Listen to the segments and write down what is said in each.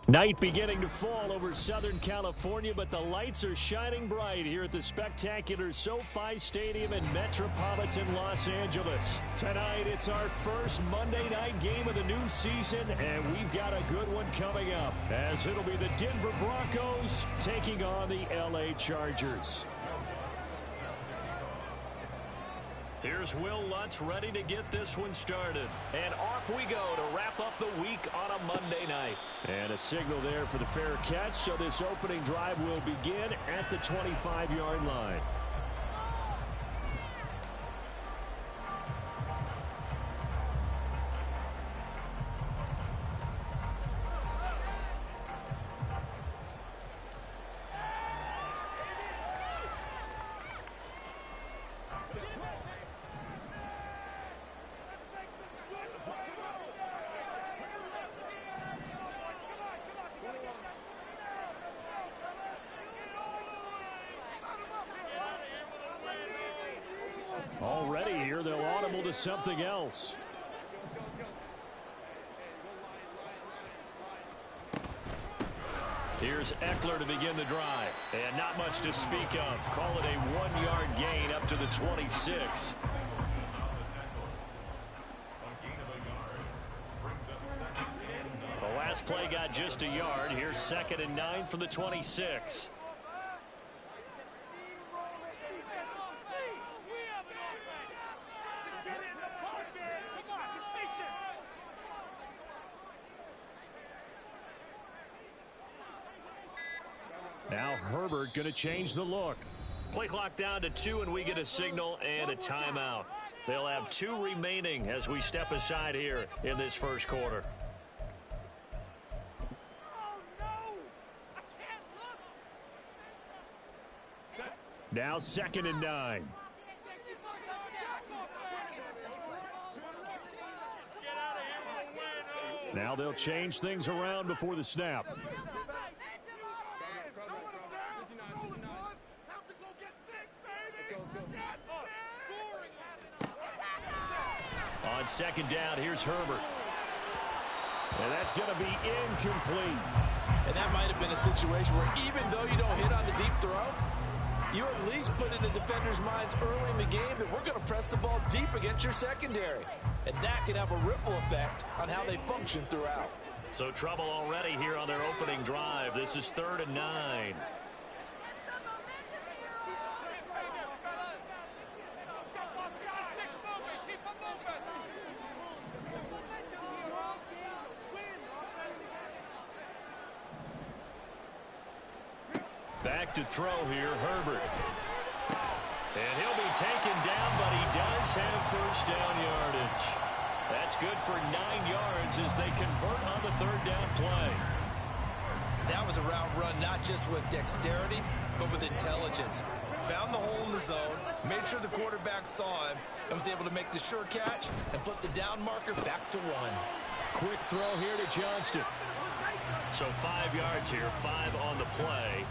Night beginning to fall over Southern California, but the lights are shining bright here at the spectacular SoFi Stadium in metropolitan Los Angeles. Tonight, it's our first Monday night game of the new season, and we've got a good one coming up, as it'll be the Denver Broncos taking on the LA Chargers. Here's Will Lutz ready to get this one started. And off we go to wrap up the week on a Monday night. And a signal there for the fair catch, so this opening drive will begin at the 25-yard line. Already here, they'll audible to something else. Here's Eckler to begin the drive. And not much to speak of. Call it a 1-yard gain up to the 26. The last play got just a yard. Here's 2nd and 9 from the 26. Now Herbert going to change the look. Play clock down to 2, and we get a signal and a timeout. They'll have 2 remaining as we step aside here in this first quarter. Now 2nd and 9. Now they'll change things around before the snap. On 2nd down, here's Herbert. And that's going to be incomplete. And that might have been a situation where even though you don't hit on the deep throw, you at least put in the defenders' minds early in the game that we're going to press the ball deep against your secondary. And that can have a ripple effect on how they function throughout. So trouble already here on their opening drive. This is 3rd and 9. Back to throw here, Herbert. And he'll be taken down, but he does have first down yardage. That's good for 9 yards as they convert on the 3rd down play. That was a route run not just with dexterity, but with intelligence. Found the hole in the zone, made sure the quarterback saw him, and was able to make the sure catch and flip the down marker back to 1. Quick throw here to Johnston. So 5 yards here, 5 on the play.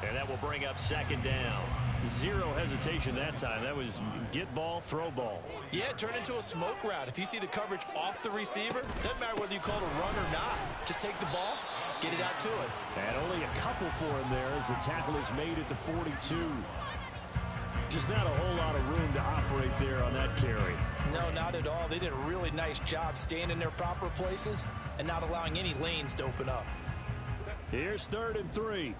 And that will bring up 2nd down. 0 hesitation that time. That was get ball, throw ball. Yeah, it turned into a smoke route. If you see the coverage off the receiver, doesn't matter whether you call it a run or not. Just take the ball, get it out to it. And only a couple for him there as the tackle is made at the 42. Just not a whole lot of room to operate there on that carry. No, not at all. They did a really nice job staying in their proper places and not allowing any lanes to open up. Here's 3rd and 3.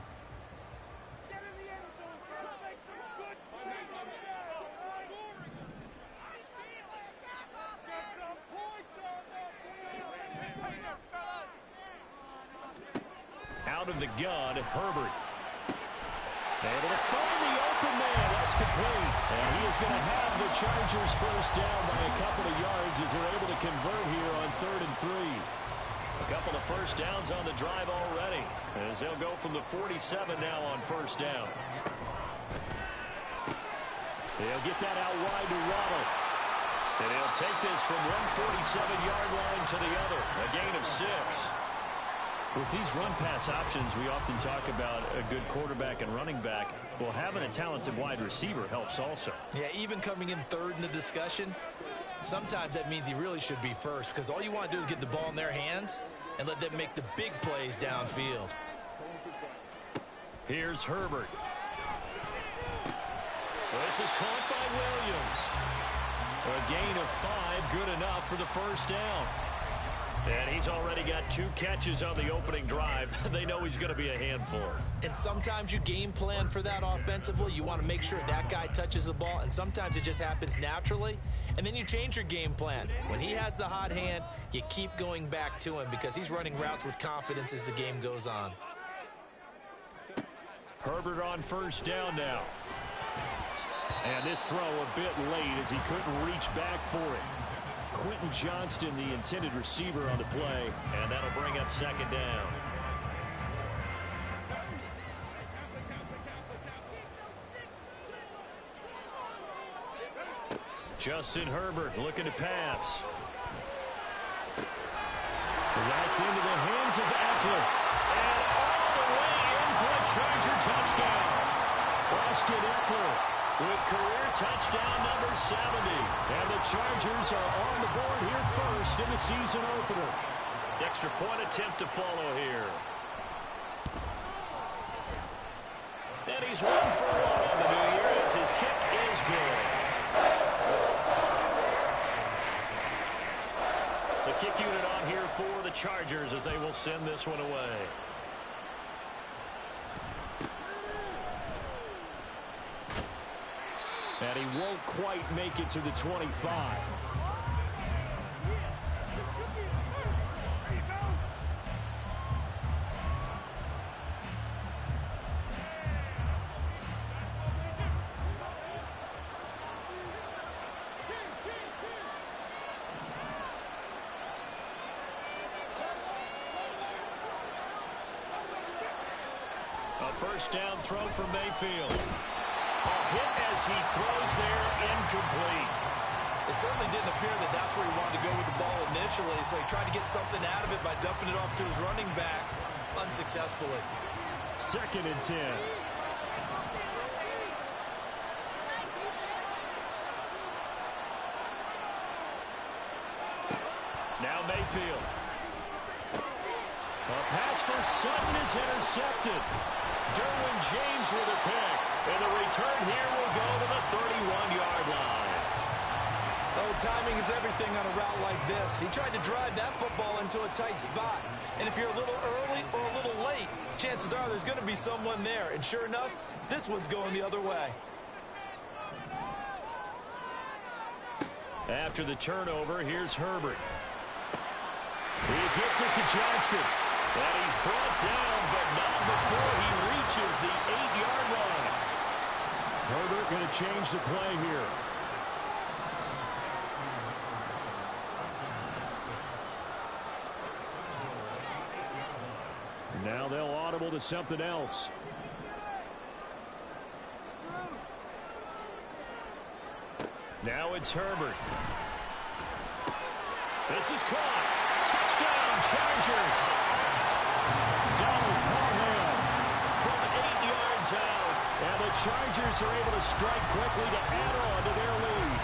Out of the gun, Herbert. And it'll find the open man. That's complete. And he is going to have the Chargers first down by a couple of yards as they're able to convert here on 3rd and 3. A couple of first downs on the drive already as they'll go from the 47 now on first down. They'll get that out wide to Waddle. And he'll take this from one 47-yard line to the other. A gain of 6. With these run-pass options, we often talk about a good quarterback and running back. Well, having a talented wide receiver helps also. Yeah, even coming in 3rd in the discussion, sometimes that means he really should be first because all you want to do is get the ball in their hands and let them make the big plays downfield. Here's Herbert. This is caught by Williams. A gain of 5, good enough for the first down. And he's already got 2 catches on the opening drive. They know he's going to be a handful. And sometimes you game plan for that offensively. You want to make sure that guy touches the ball, and sometimes it just happens naturally. And then you change your game plan. When he has the hot hand, you keep going back to him because he's running routes with confidence as the game goes on. Herbert on first down now. And this throw a bit late as he couldn't reach back for it. Quentin Johnston, the intended receiver on the play, and that'll bring up second down. Justin Herbert looking to pass. That's into the hands of Eckler. And all the way in for a Charger touchdown. Austin Eckler with career touchdown number 70. And the Chargers are on the board here first in the season opener. Extra point attempt to follow here. And he's 1 for 1 on the new year as his kick is good. The kick unit on here for the Chargers as they will send this one away. And he won't quite make it to the 25. A first down throw from Mayfield. A hit as he throws there, incomplete. It certainly didn't appear that that's where he wanted to go with the ball initially, so he tried to get something out of it by dumping it off to his running back unsuccessfully. 2nd and 10. Now Mayfield. A pass for Sutton is intercepted. Derwin James with a pick. And the return here will go to the 31-yard line. Oh, timing is everything on a route like this. He tried to drive that football into a tight spot. And if you're a little early or a little late, chances are there's going to be someone there. And sure enough, this one's going the other way. After the turnover, here's Herbert. He gets it to Johnston. And he's brought down, but not before he reaches the 8-yard line. Herbert going to change the play here. Now they'll audible to something else. Now it's Herbert. This is caught. Touchdown, Chargers. Donald Parham from 8 yards out. And the Chargers are able to strike quickly to add on to their lead.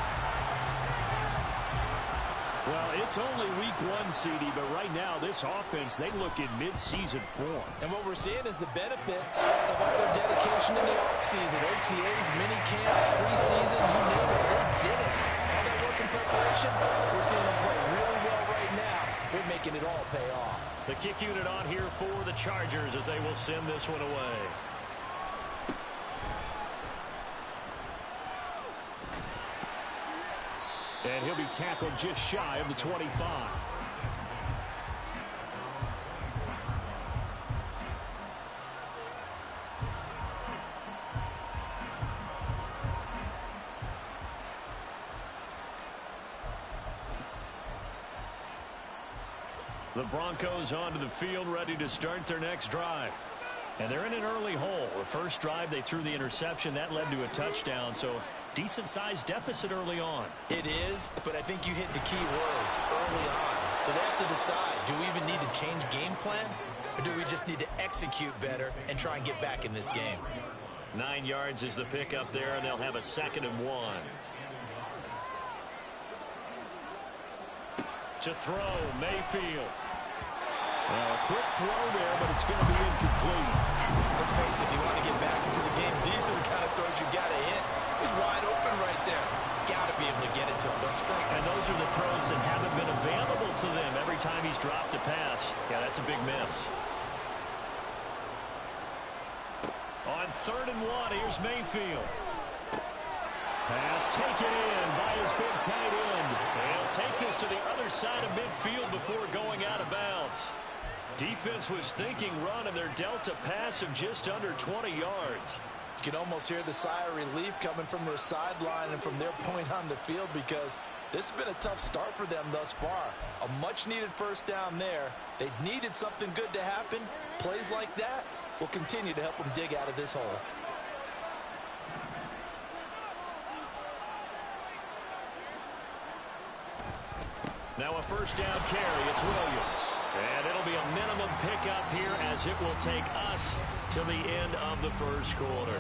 Well, it's only week 1, CD, but right now this offense, they look in mid-season form. And what we're seeing is the benefits of all their dedication in the offseason. OTAs, mini camps, preseason, you name it, they did it. All that work in preparation, we're seeing them play really well right now. They're making it all pay off. The kick unit on here for the Chargers as they will send this one away. And he'll be tackled just shy of the 25. The Broncos onto the field, ready to start their next drive. And they're in an early hole. The first drive, they threw the interception. That led to a touchdown, so decent-sized deficit early on. It is, but I think you hit the key words early on. So they have to decide, do we even need to change game plan, or do we just need to execute better and try and get back in this game? 9 yards is the pickup there, and they'll have a 2nd and 1. To throw, Mayfield. Well, a quick throw there, but it's going to be incomplete. Let's face it, if you want to get back into the game, these are the kind of throws you got to hit. He's wide open right there. Got to be able to get it to him, don't you think? And those are the throws that haven't been available to them every time he's dropped a pass. Yeah, that's a big miss. On 3rd and 1, here's Mayfield. Pass taken in by his big tight end. They'll take this to the other side of midfield before going out of bounds. Defense was thinking run, and they're dealt a pass of just under 20 yards. You can almost hear the sigh of relief coming from their sideline and from their point on the field, because this has been a tough start for them thus far. A much-needed first down there. They needed something good to happen. Plays like that will continue to help them dig out of this hole. Now a first down carry. It's Williams. And it'll be a minimum pickup here as it will take us to the end of the first quarter.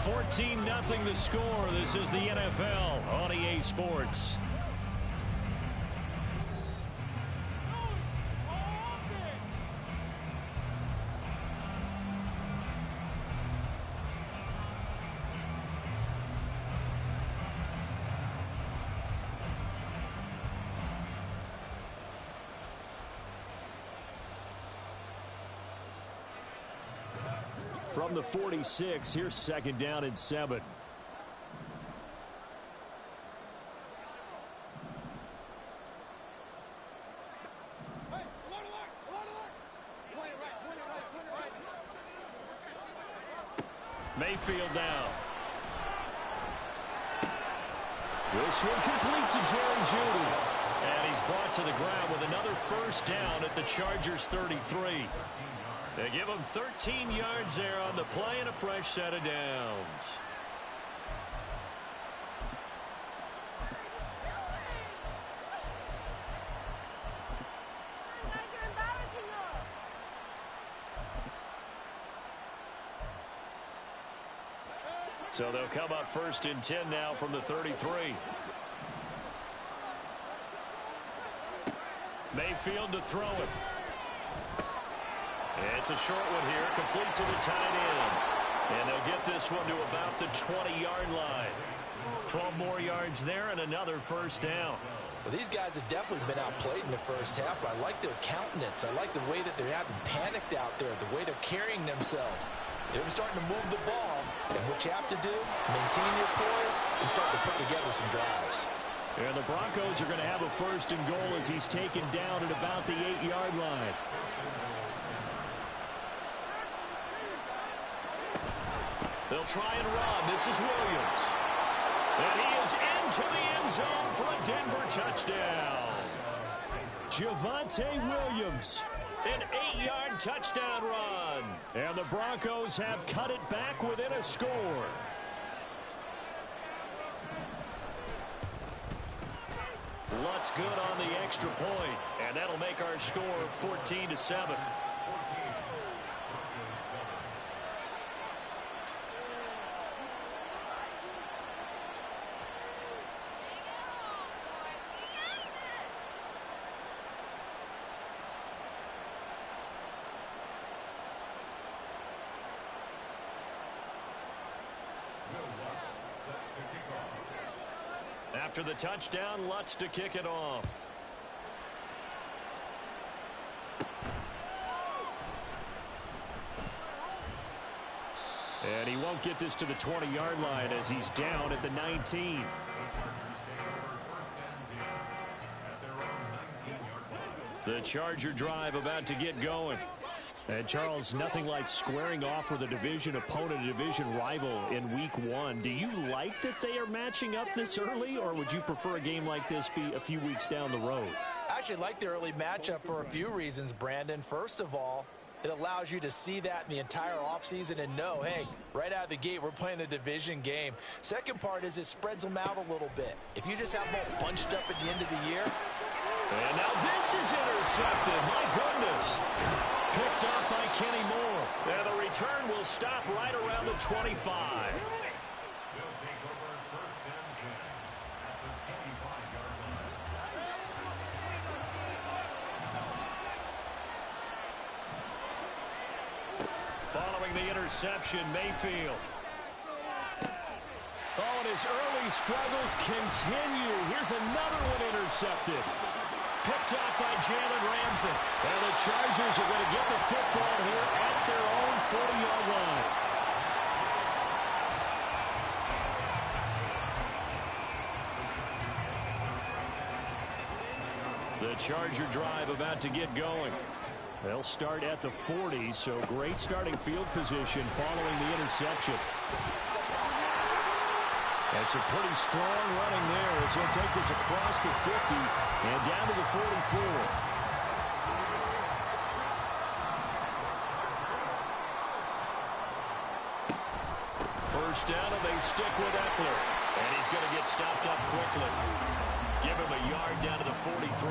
14-0 the score. This is the NFL on EA Sports. From the 46, here's 2nd down and 7. Mayfield down. This one complete to Jerry Jeudy. And he's brought to the ground with another first down at the Chargers' 33. They give him 13 yards there on the play and a fresh set of downs. So they'll come up 1st and 10 now from the 33. Mayfield to throw it. It's a short one here, complete to the tight end. And they'll get this one to about the 20-yard line. 12 more yards there and another first down. Well, these guys have definitely been outplayed in the first half, but I like their countenance. I like the way that they're having panicked out there, the way they're carrying themselves. They're starting to move the ball, and what you have to do, maintain your poise and start to put together some drives. And the Broncos are going to have a 1st and goal as he's taken down at about the 8-yard line. They'll try and run. This is Williams. And he is into the end zone for a Denver touchdown. Javonte Williams, an 8-yard touchdown run. And the Broncos have cut it back within a score. Lutz good on the extra point, and that'll make our score 14-7. After the touchdown, Lutz to kick it off. And he won't get this to the 20-yard line as he's down at the 19. The Charger drive about to get going. And, Charles, nothing like squaring off with a division opponent, a division rival in Week 1. Do you like that they are matching up this early, or would you prefer a game like this be a few weeks down the road? I actually like the early matchup for a few reasons, Brandon. First of all, it allows you to see that in the entire offseason and know, hey, right out of the gate, we're playing a division game. Second part is it spreads them out a little bit. If you just have them all bunched up at the end of the year. And now this is intercepted. My goodness. Picked up by Kenny Moore. And the return will stop right around the 25. throwing the interception, Mayfield. Oh, and his early struggles continue. Here's another one intercepted. Picked off by Jalen Ramsey. And the Chargers are going to get the football here at their own 40-yard line. The Charger drive about to get going. They'll start at the 40, so great starting field position following the interception. And some pretty strong running there as he'll take this across the 50 and down to the 44. First down, and they stick with Eckler. And he's going to get stopped up quickly. Give him a yard down to the 43.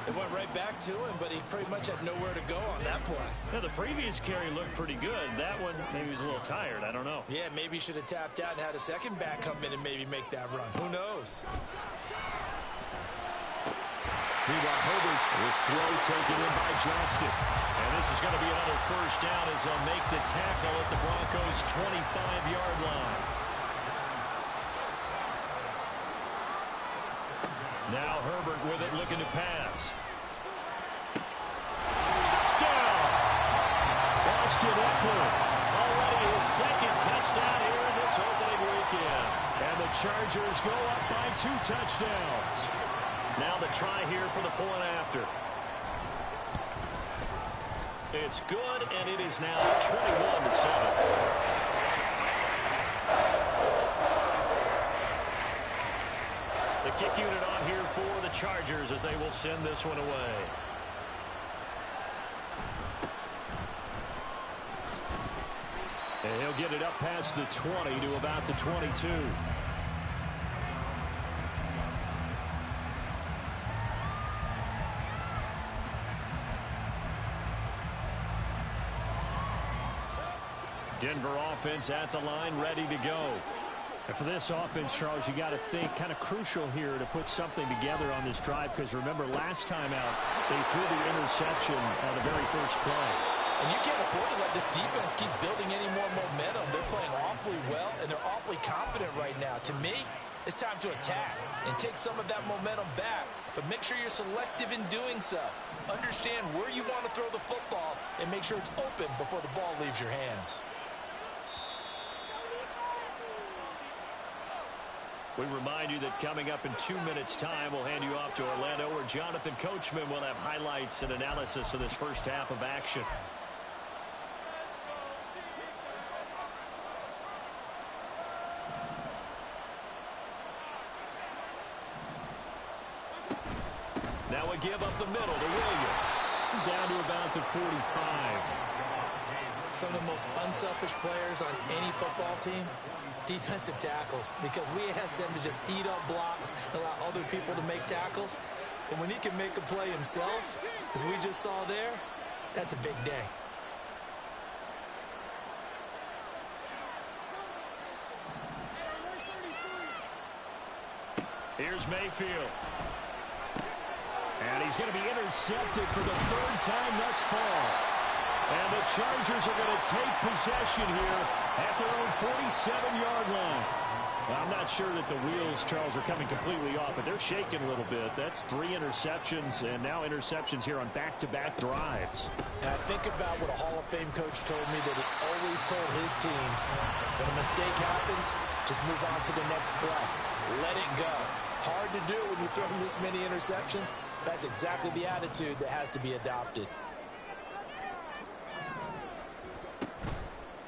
It went right back to him, but he pretty much had nowhere to go on that play. Now, the previous carry looked pretty good. That one, maybe he was a little tired. I don't know. Yeah, maybe he should have tapped out and had a second back come in and maybe make that run. Who knows? Meanwhile, Herbert's this throw taken in by Johnston. And this is going to be another first down as they'll make the tackle at the Broncos' 25-yard line. Now Herbert with it, looking to pass. Touchdown! Austin Eckler, already his second touchdown here in this opening weekend. And the Chargers go up by 2 touchdowns. Now the try here for the point after. It's good, and it is now 21-7. The kick unit on here for the Chargers as they will send this one away. And he'll get it up past the 20 to about the 22. Denver offense at the line, ready to go. And for this offense, Charles, you got to think kind of crucial here to put something together on this drive, because remember last time out they threw the interception on the very first play. And you can't afford to let this defense keep building any more momentum. They're playing awfully well, and they're awfully confident right now. To me, it's time to attack and take some of that momentum back, but make sure you're selective in doing so. Understand where you want to throw the football and make sure it's open before the ball leaves your hands. We remind you that coming up in 2 minutes' time, we'll hand you off to Orlando, where Jonathan Coachman will have highlights and analysis of this first half of action. Now we give up the middle to Williams. Down to about the 45. Some of the most unselfish players on any football team, defensive tackles, because we ask them to just eat up blocks and allow other people to make tackles. But when he can make a play himself, as we just saw there, that's a big day. Here's Mayfield. And he's going to be intercepted for the third time thus far. And the Chargers are going to take possession here at their own 47-yard line. Well, I'm not sure that the wheels, Charles, are coming completely off, but they're shaking a little bit. That's 3 interceptions, and now interceptions here on back-to-back drives. And I think about what a Hall of Fame coach told me that he always told his teams, when a mistake happens, just move on to the next play. Let it go. Hard to do when you throw this many interceptions. That's exactly the attitude that has to be adopted.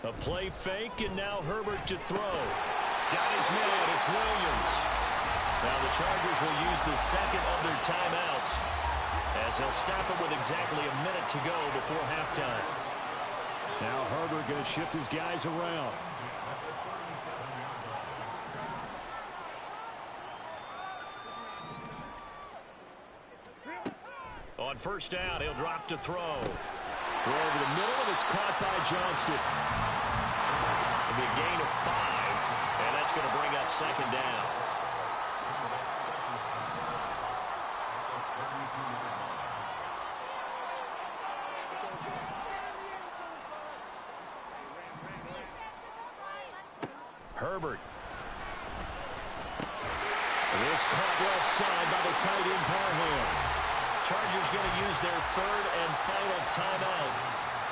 A play fake, and now Herbert to throw. Got his man, it's Williams. Now the Chargers will use the second of their timeouts, as they'll stop it with exactly a minute to go before halftime. Now Herbert going to shift his guys around. On first down, he'll drop to throw. Throw over the middle, and it's caught by Johnston. It'll be a gain of 5, and that's going to bring up second down. Herbert. This caught left side by the tight end Parham. Chargers going to use their third and final timeout.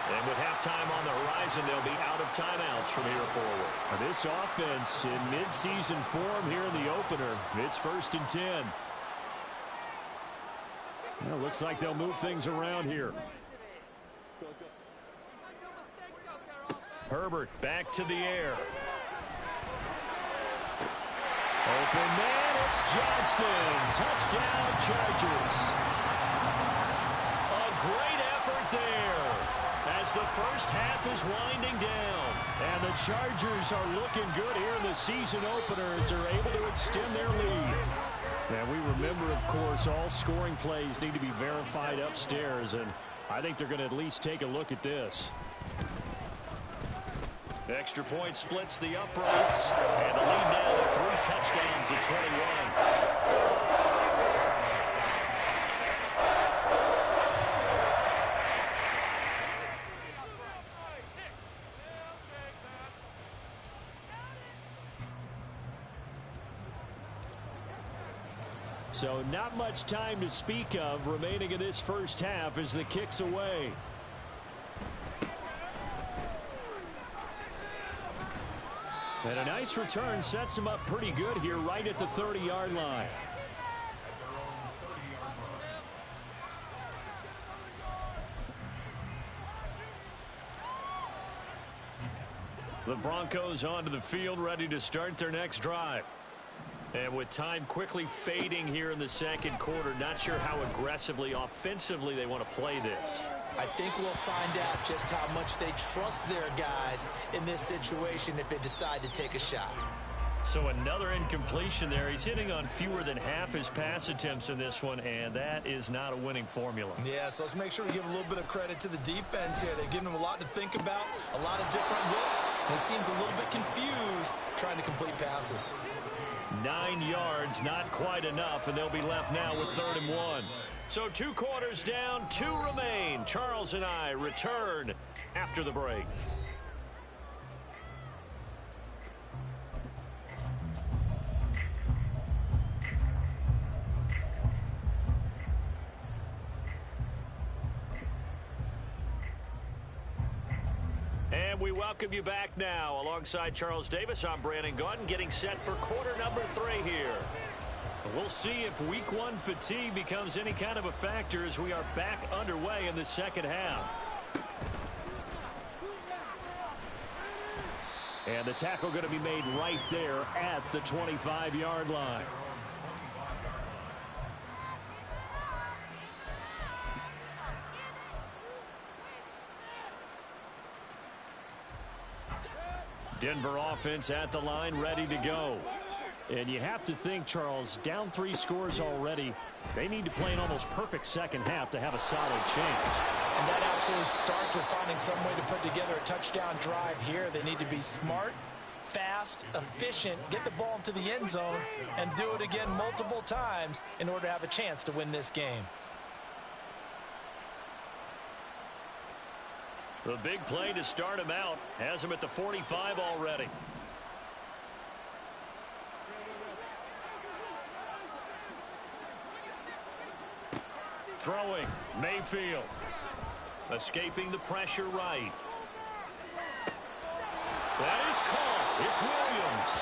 And with halftime on the horizon, they'll be out of timeouts from here forward. This offense in midseason form here in the opener. It's 1st and 10. Well, looks like they'll move things around here. Herbert back to the air. Open man, it's Johnston. Touchdown, Chargers. A great effort there as the first half is winding down. And the Chargers are looking good here in the season opener as they're able to extend their lead. And we remember, of course, all scoring plays need to be verified upstairs, and I think they're going to at least take a look at this. The extra point splits the uprights, and the lead now to 3 touchdowns at 21. So not much time to speak of remaining in this first half as the kick's away. And a nice return sets him up pretty good here right at the 30-yard line. The Broncos onto the field ready to start their next drive. And with time quickly fading here in the second quarter, not sure how aggressively, offensively they want to play this. I think we'll find out just how much they trust their guys in this situation if they decide to take a shot. So another incompletion there. He's hitting on fewer than half his pass attempts in this one, and that is not a winning formula. Yeah, so let's make sure we give a little bit of credit to the defense here. They've given him a lot to think about, a lot of different looks, and he seems a little bit confused trying to complete passes. 9 yards, not quite enough, and they'll be left now with 3rd and 1. So 2 quarters down, 2 remain. Charles and I return after the break. And we welcome you back now. Alongside Charles Davis, I'm Brandon Gaudin, getting set for quarter number 3 here. We'll see if week 1 fatigue becomes any kind of a factor as we are back underway in the second half. And the tackle going to be made right there at the 25-yard line. Denver offense at the line, ready to go. And you have to think, Charles, down 3 scores already. They need to play an almost perfect second half to have a solid chance. And that absolutely starts with finding some way to put together a touchdown drive here. They need to be smart, fast, efficient, get the ball into the end zone, and do it again multiple times in order to have a chance to win this game. The big play to start him out has him at the 45 already. Throwing, Mayfield. Escaping the pressure right. That is caught. It's Williams.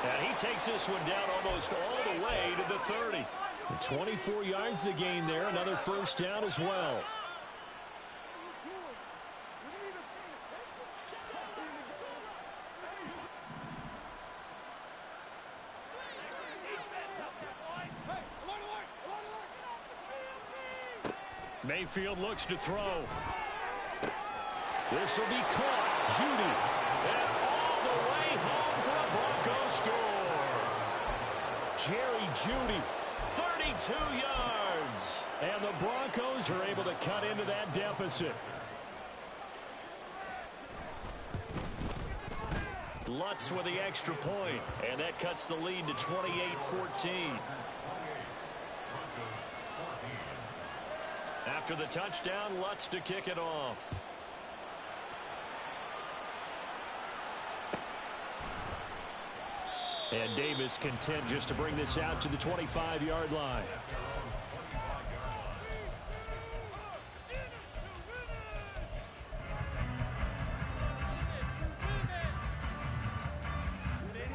And he takes this one down almost all the way to the 30. 24 yards to gain there. Another first down as well. Mayfield looks to throw. This will be caught. Judy. And all the way home for a Bronco score. Jerry Judy, 32 yards. And the Broncos are able to cut into that deficit. Lutz with the extra point, and that cuts the lead to 28-14. After the touchdown, Lutz to kick it off. And Davis content just to bring this out to the 25-yard line.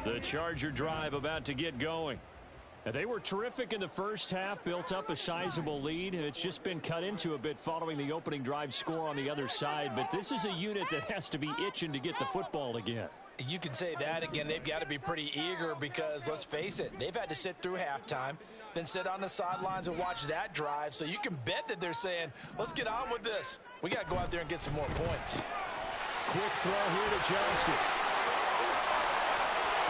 The Charger drive about to get going. And they were terrific in the first half, built up a sizable lead, and it's just been cut into a bit following the opening drive score on the other side. But this is a unit that has to be itching to get the football again. You can say that again. They've got to be pretty eager because, let's face it, they've had to sit through halftime, then sit on the sidelines and watch that drive. So you can bet that they're saying, let's get on with this. We got to go out there and get some more points. Quick throw here to Johnston.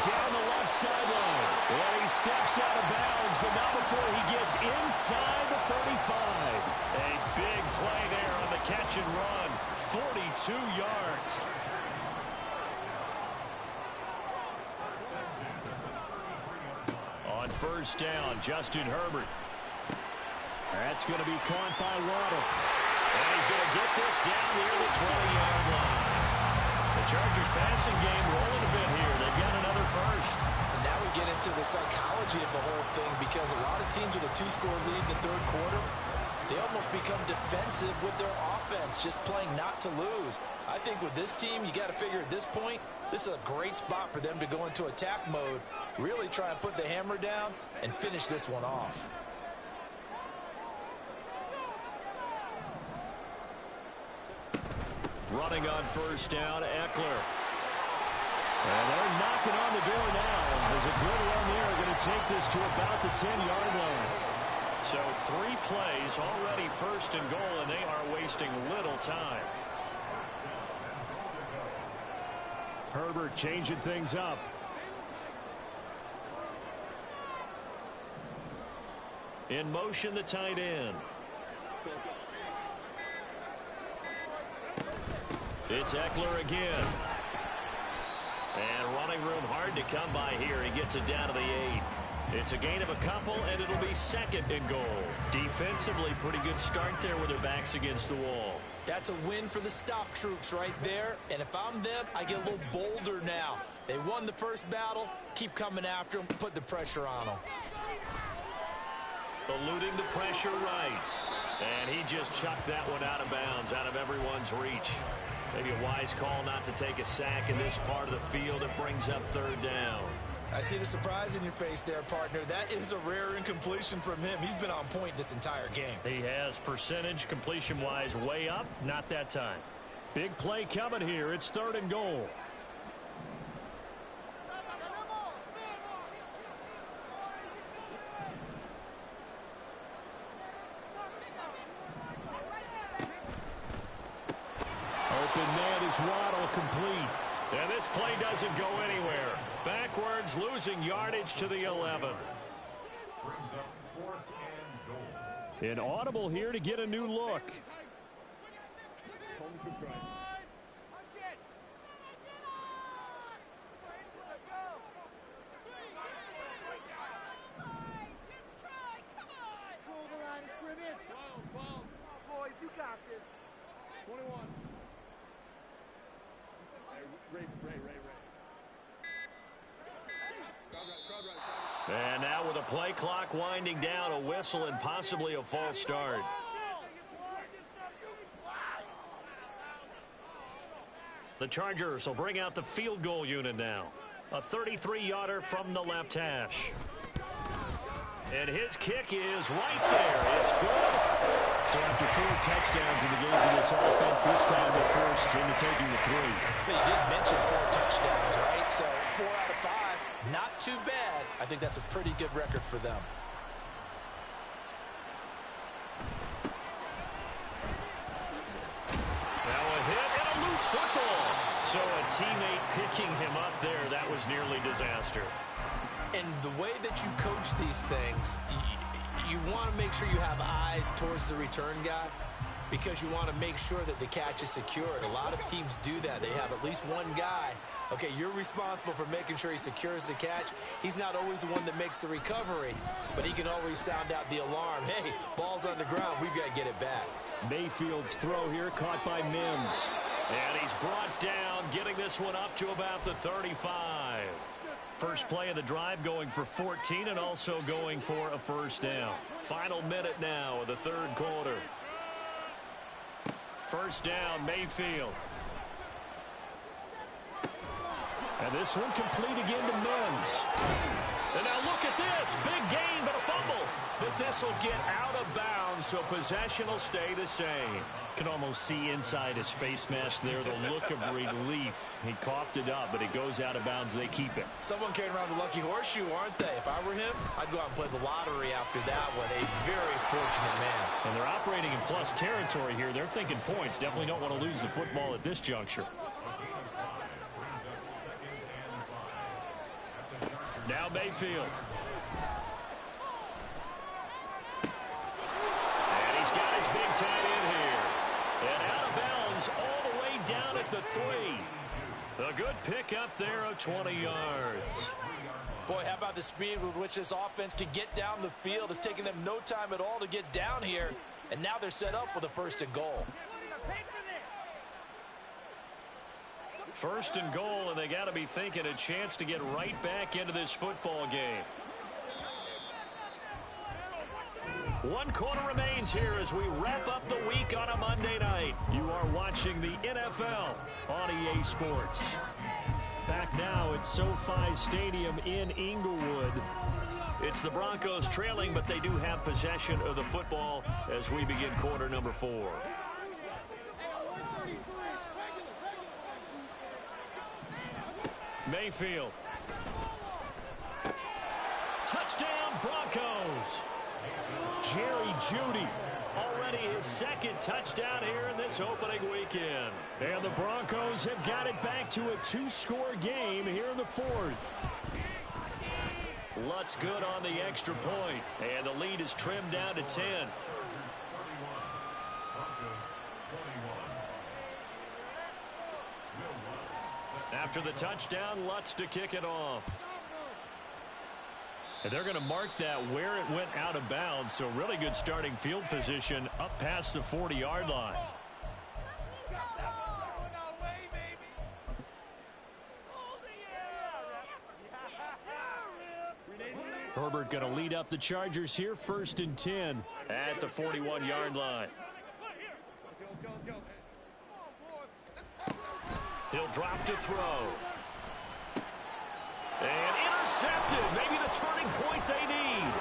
Down the left sideline. And he steps out of bounds, but not before he gets inside the 45. A big play there on the catch and run. 42 yards. On first down, Justin Herbert. That's going to be caught by Waddle. And he's going to get this down near the 20-yard line. The Chargers passing game rolling a bit here. They've got another first. And now we get into the psychology of the whole thing because a lot of teams with a two-score lead in the third quarter, they almost become defensive with their offense, just playing not to lose. I think with this team, you got to figure at this point, this is a great spot for them to go into attack mode, really try and put the hammer down and finish this one off. Running on first down, Eckler. And they're knocking on the door now. There's a good run there. Going to take this to about the 10-yard line. So 3 plays already first and goal, and they are wasting little time. Herbert changing things up. In motion, the tight end. It's Eckler again. And running room hard to come by here. He gets it down to the 8. It's a gain of a couple, and it'll be second and goal. Defensively, pretty good start there with their backs against the wall. That's a win for the stop troops right there. And if I'm them, I get a little bolder now. They won the first battle. Keep coming after them. Put the pressure on them. Eluding the pressure right. And he just chucked that one out of bounds, out of everyone's reach. Maybe a wise call not to take a sack in this part of the field. It brings up third down. I see the surprise in your face there, partner. That is a rare incompletion from him. He's been on point this entire game. He has percentage completion-wise way up. Not that time. Big play coming here. It's third and goal. Open man is Waddle, complete. And this play doesn't go anywhere. Backwards, losing yardage to the 11. An audible here to get a new look. Boys, you got this. 21. And now with a play clock winding down, a whistle and possibly a false start. The Chargers will bring out the field goal unit now. A 33-yarder from the left hash. And his kick is right there. It's good. So after 4 touchdowns in the game for this offense, this time they're forced into taking the 3. But you did mention 4 touchdowns, right? So 4 out of 5, not too bad. I think that's a pretty good record for them. Now a hit and a loose football. So a teammate picking him up there, that was nearly disaster. And the way that you coach these things, you want to make sure you have eyes towards the return guy because you want to make sure that the catch is secured. A lot of teams do that. They have at least one guy. Okay, you're responsible for making sure he secures the catch. He's not always the one that makes the recovery, but he can always sound out the alarm. Hey, ball's on the ground. We've got to get it back. Mayfield's throw here caught by Mims. And he's brought down, getting this one up to about the 35. first play of the drive, going for 14 and also going for a first down. Final minute now of the third quarter. First down, Mayfield. And this one complete again to Mims. And now look at this. Big gain, but a fumble. But this will get out of bounds, so possession will stay the same. Can almost see inside his face mask there the look of relief. He coughed it up, but it goes out of bounds. They keep it. Someone carrying around the lucky horseshoe, aren't they? If I were him, I'd go out and play the lottery after that one. A very fortunate man. And they're operating in plus territory here. They're thinking points. Definitely don't want to lose the football at this juncture. Now Mayfield. And he's got his big tight end here. And out of bounds all the way down at the 3. A good pickup there of 20 yards. Boy, how about the speed with which this offense can get down the field? It's taken them no time at all to get down here. And now they're set up with a 1st and goal. First and goal, and they got to be thinking a chance to get right back into this football game. 1 quarter remains here as we wrap up the week on a Monday night. You are watching the NFL on EA Sports. Back now at SoFi Stadium in Inglewood. It's the Broncos trailing, but they do have possession of the football as we begin quarter number 4. Mayfield. Touchdown, Broncos. Jerry Jeudy, already his 2nd touchdown here in this opening weekend. And the Broncos have got it back to a 2-score game here in the 4th. Lutz good on the extra point, and the lead is trimmed down to 10. After the touchdown, Lutz to kick it off. And they're going to mark that where it went out of bounds, so really good starting field position up past the 40-yard line. Herbert going to lead up the Chargers here, 1st and 10 at the 41-yard line. He'll drop to throw. And intercepted. Maybe the turning point they need.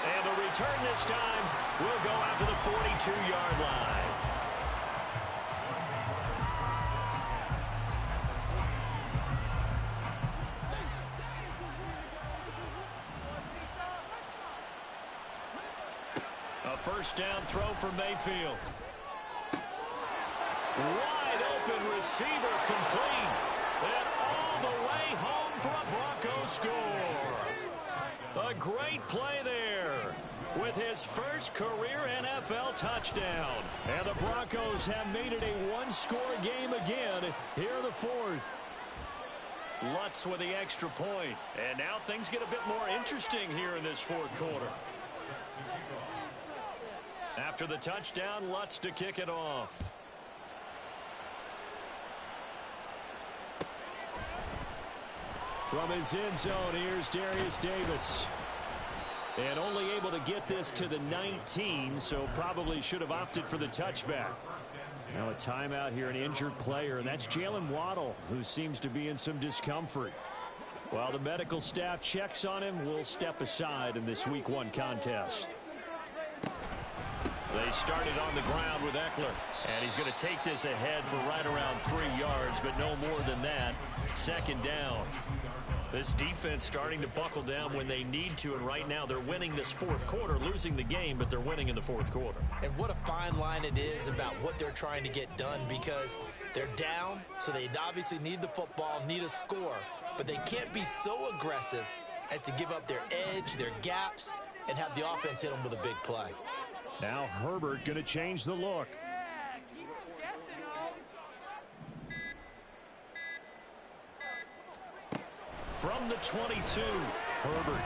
And the return this time will go out to the 42-yard line. A first down throw for Mayfield. Wide open receiver complete. And all the way home for a Broncos score. A great play there with his first career NFL touchdown. And the Broncos have made it a 1-score game again here in the 4th. Lutz with the extra point. And now things get a bit more interesting here in this 4th quarter. After the touchdown, Lutz to kick it off. From his end zone, here's Darius Davis. And only able to get this to the 19, so probably should have opted for the touchback. Now a timeout here, an injured player, and that's Jalen Waddle, who seems to be in some discomfort. While the medical staff checks on him, we'll step aside in this Week 1 contest. They started on the ground with Eckler, and he's going to take this ahead for right around 3 yards, but no more than that. 2nd down. This defense starting to buckle down when they need to, and right now they're winning this 4th quarter, losing the game, but they're winning in the 4th quarter. And what a fine line it is about what they're trying to get done, because they're down, so they obviously need the football, need a score, but they can't be so aggressive as to give up their edge, their gaps, and have the offense hit them with a big play. Now Herbert going to change the look. From the 22, Herbert.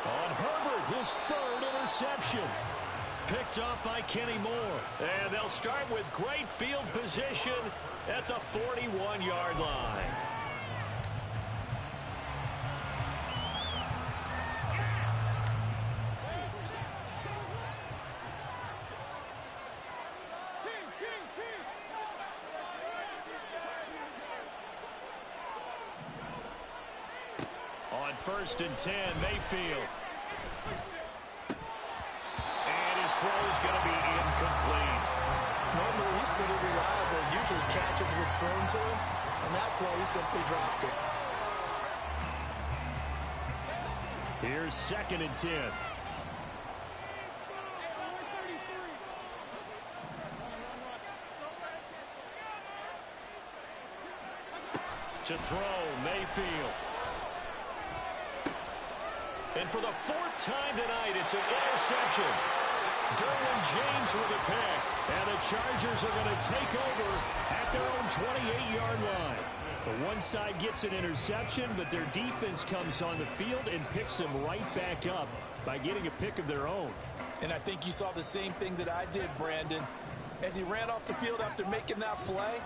On Herbert, his 3rd interception. Picked up by Kenny Moore. And they'll start with great field position at the 41-yard line. 1st and 10, Mayfield. And his throw is going to be incomplete. Normally, he's pretty reliable. Usually catches what's thrown to him. On that play, he simply dropped it. Here's 2nd and 10. To throw, Mayfield. And for the 4th time tonight, it's an interception. Derwin James with a pick. And the Chargers are going to take over at their own 28-yard line. The one side gets an interception, but their defense comes on the field and picks them right back up by getting a pick of their own. And I think you saw the same thing that I did, Brandon. As he ran off the field after making that play,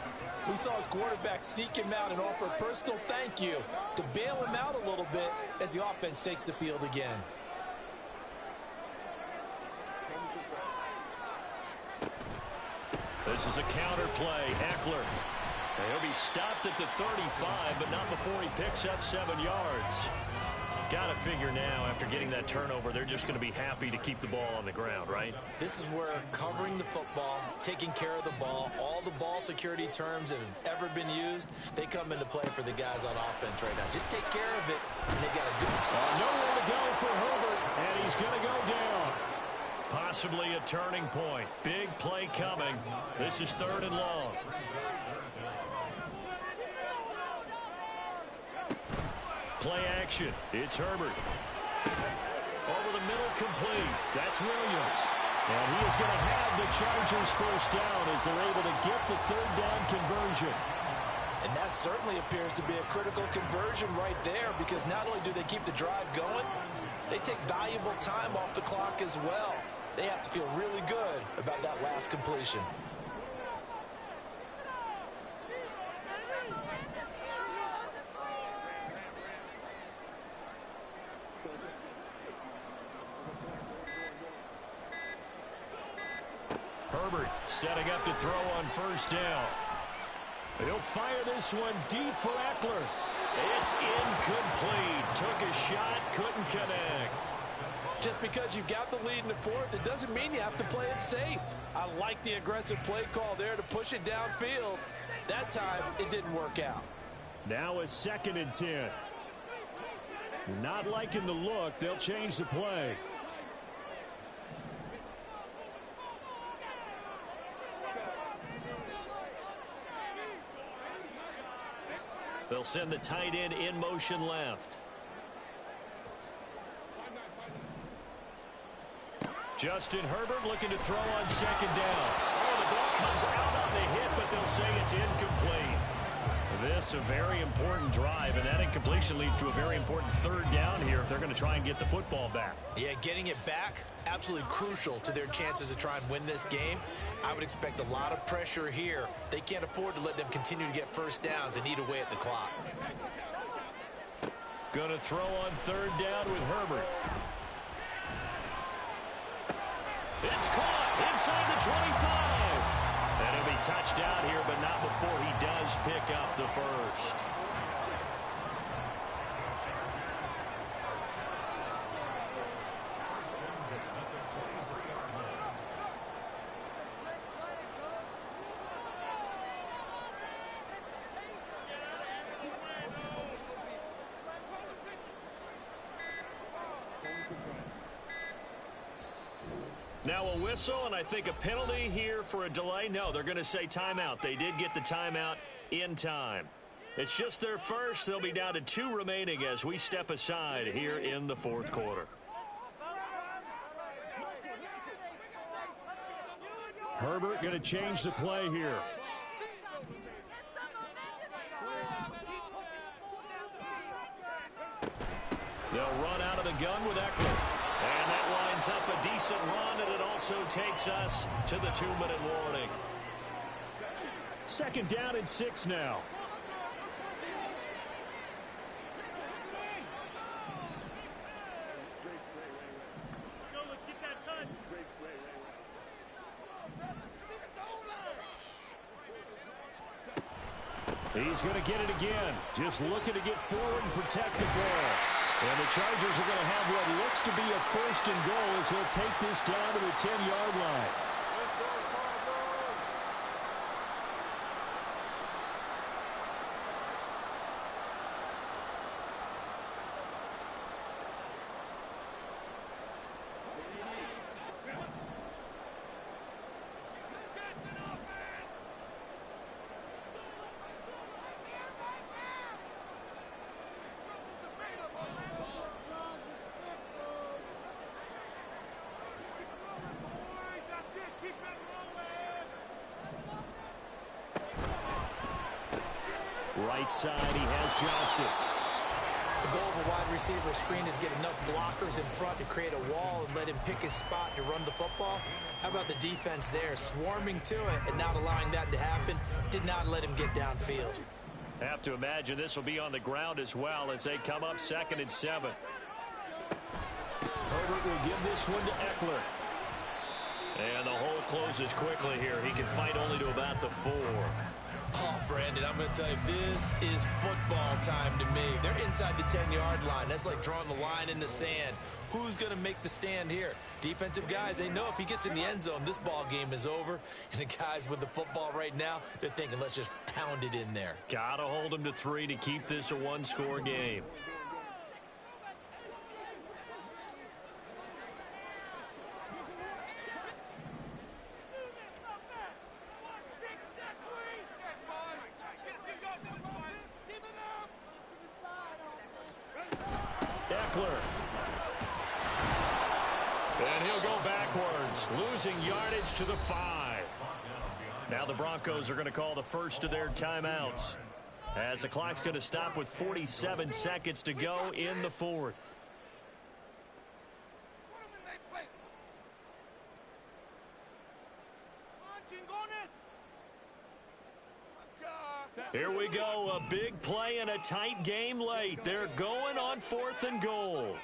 we saw his quarterback seek him out and offer a personal thank you to bail him out a little bit as the offense takes the field again. This is a counter play. Eckler. He'll be stopped at the 35, but not before he picks up 7 yards. Got to figure now, after getting that turnover, they're just going to be happy to keep the ball on the ground, right? This is where covering the football, taking care of the ball, all the ball security terms that have ever been used, they come into play for the guys on offense right now. Just take care of it, and they got a good... Nowhere to go for Herbert, and he's going to go down. Possibly a turning point. Big play coming. This is 3rd and long. Play action. It's Herbert. Over the middle, complete. That's Williams. And he is going to have the Chargers 1st down as they're able to get the 3rd down conversion. And that certainly appears to be a critical conversion right there, because not only do they keep the drive going, they take valuable time off the clock as well. They have to feel really good about that last completion. Herbert setting up to throw on 1st down. He'll fire this one deep for Eckler. It's incomplete. Took a shot, couldn't connect. Just because you've got the lead in the 4th, it doesn't mean you have to play it safe. I like the aggressive play call there to push it downfield. That time, it didn't work out. Now a 2nd and 10. Not liking the look. They'll change the play. They'll send the tight end in motion left. Justin Herbert looking to throw on 2nd down. Oh, the ball comes out on the hit, but they'll say it's incomplete. This a very important drive, and that incompletion leads to a very important 3rd down here if they're going to try and get the football back. Yeah, getting it back, absolutely crucial to their chances to try and win this game. I would expect a lot of pressure here. They can't afford to let them continue to get 1st downs and eat away at the clock. Going to throw on 3rd down with Herbert. It's caught inside the 25. And he'll be touched out here, but not before he does pick up the 1st. Now a whistle, and I think a penalty here for a delay. No, they're going to say timeout. They did get the timeout in time. It's just their 1st. They'll be down to 2 remaining as we step aside here in the 4th quarter. Herbert going to change the play here. They'll run out of the gun with Eckler. And that lines up a decent run, and it also takes us to the 2-minute warning. 2nd down and 6 now. Let's get that touch. He's going to get it again. Just looking to get forward and protect the ball. And the Chargers are going to have what looks to be a first and goal as he'll take this down to the 10-yard line. Right side, he has Johnston. The goal of a wide receiver screen is get enough blockers in front to create a wall and let him pick his spot to run the football. How about the defense there, swarming to it and not allowing that to happen? Did not let him get downfield. Have to imagine this will be on the ground as well as they come up 2nd and 7. Herbert will give this one to Eckler. And the hole closes quickly here. He can fight only to about the 4. Oh, Brandon, I'm going to tell you, this is football time to me. They're inside the 10-yard line. That's like drawing the line in the sand. Who's going to make the stand here? Defensive guys, they know if he gets in the end zone, this ball game is over. And the guys with the football right now, they're thinking, let's just pound it in there. Got to hold him to 3 to keep this a one-score game. And he'll go backwards, losing yardage to the 5. Now the Broncos are going to call the first of their timeouts, as the clock's going to stop with 47 seconds to go in the 4th. Here we go, a big play and a tight game late. They're going on 4th and goal.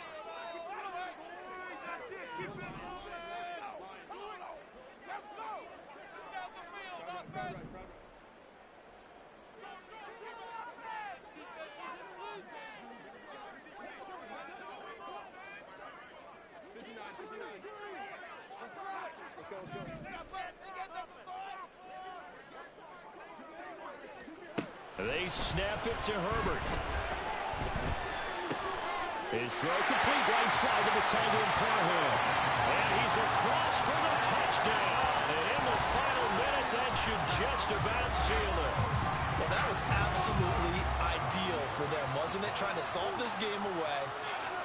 They snap it to Herbert. His throw complete right side to the tight end Parham. And he's across for the touchdown. And in the final minute, that should just about seal it. Well, that was absolutely ideal for them, wasn't it? Trying to salt this game away.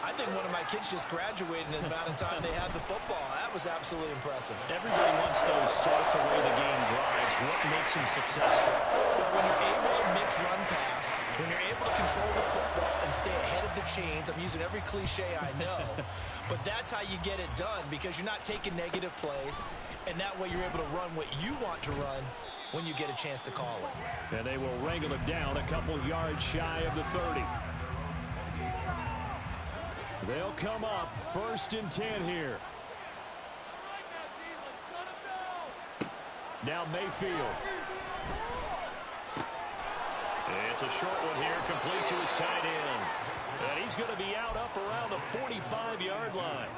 I think one of my kids just graduated in the amount of time they had the football. That was absolutely impressive. Everybody wants those salt away the game drives. What makes them successful? Well, when you're able to mix run pass, when you're able to control the football and stay ahead of the chains, I'm using every cliche I know, but that's how you get it done because you're not taking negative plays, and that way you're able to run what you want to run when you get a chance to call it. And they will wrangle it down a couple yards shy of the 30. They'll come up 1st and 10 here. Now Mayfield. It's a short one here, complete to his tight end. And he's going to be out up around the 45-yard line.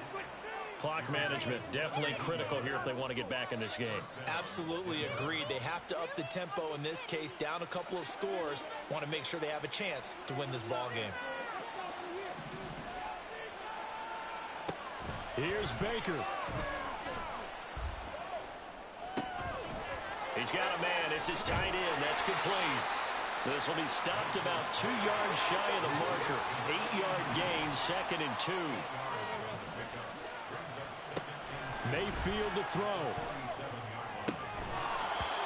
Clock management definitely critical here if they want to get back in this game. Absolutely agreed. They have to up the tempo in this case, down a couple of scores. Want to make sure they have a chance to win this ball game. Here's Baker. He's got a man. It's his tight end. That's complete. This will be stopped about 2 yards shy of the marker. 8-yard gain, 2nd and 2. Mayfield to throw.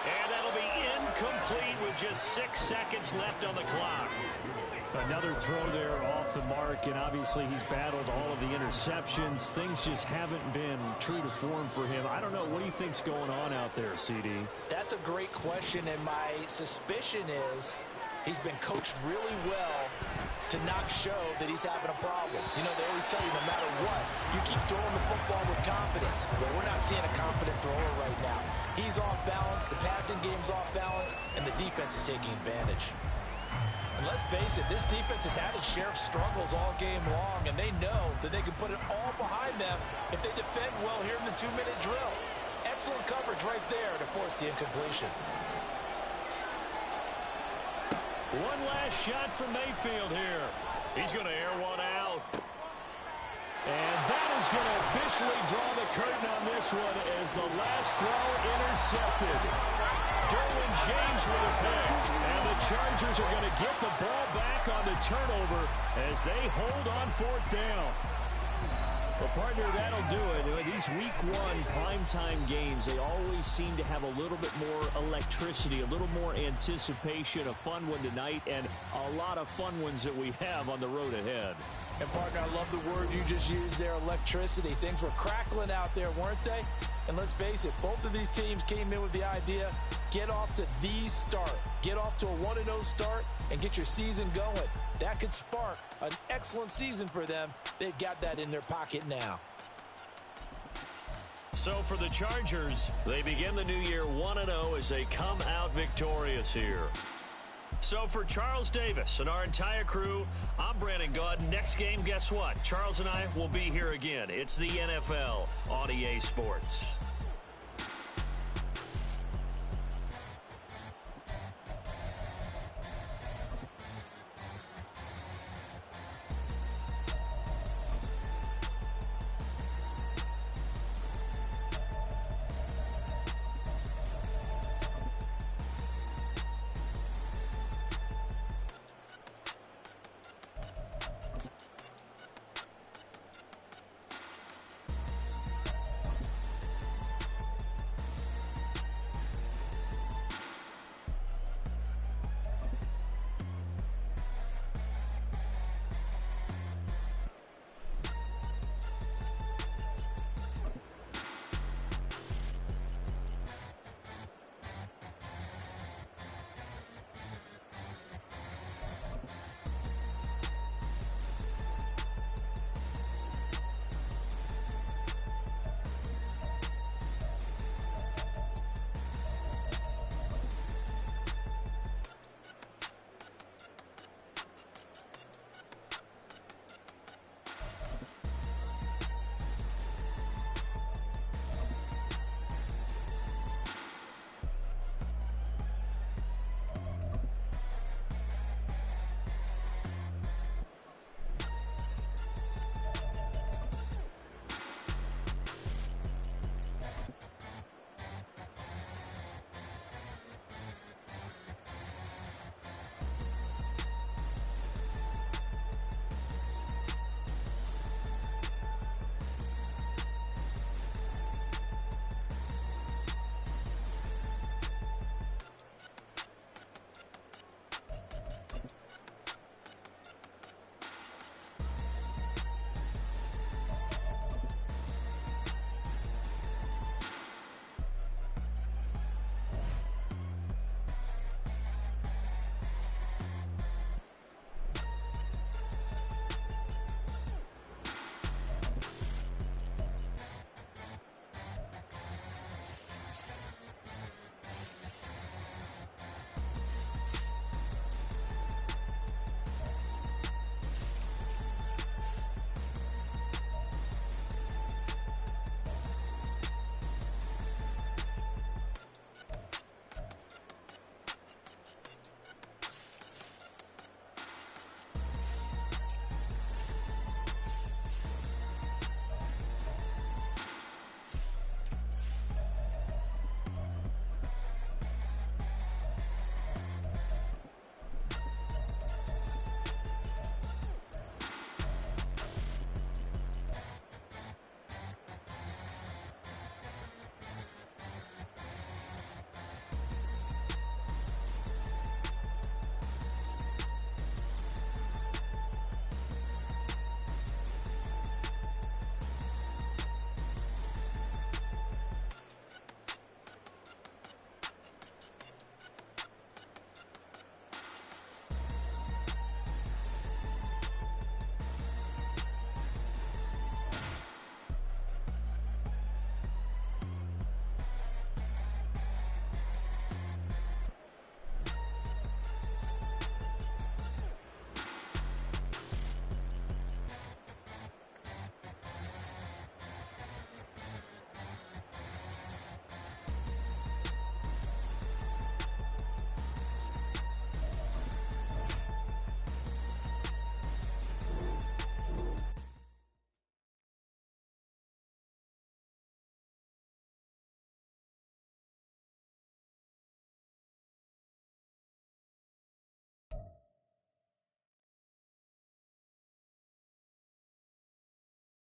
And that'll be incomplete with just 6 seconds left on the clock. Another throw there off the mark, and obviously he's battled all of the interceptions. Things just haven't been true to form for him. I don't know. What do you think's going on out there, CD? That's a great question, and my suspicion is he's been coached really well to not show that he's having a problem. You know, they always tell you no matter what, you keep throwing the football with confidence. Well, we're not seeing a confident thrower right now. He's off balance, the passing game's off balance, and the defense is taking advantage. And let's face it, this defense has had its share of struggles all game long, and they know that they can put it all behind them if they defend well here in the 2-minute drill. Excellent coverage right there to force the incompletion. One last shot from Mayfield here. He's going to air one out. And that is going to officially draw the curtain on this one as the last throw intercepted. Derwin James with a pick. And the Chargers are going to get the ball back on the turnover as they hold on 4th down. Well, partner, that'll do it. These week 1 primetime games, they always seem to have a little bit more electricity, a little more anticipation. A fun one tonight, and a lot of fun ones that we have on the road ahead. And, partner, I love the word you just used there, electricity. Things were crackling out there, weren't they? And let's face it, both of these teams came in with the idea, get off to the start. Get off to a 1-0 start and get your season going. That could spark an excellent season for them. They've got that in their pocket now. So for the Chargers, they begin the new year 1-0 as they come out victorious here. So for Charles Davis and our entire crew, I'm Brandon Gaud. Next game, guess what? Charles and I will be here again. It's the NFL on EA Sports.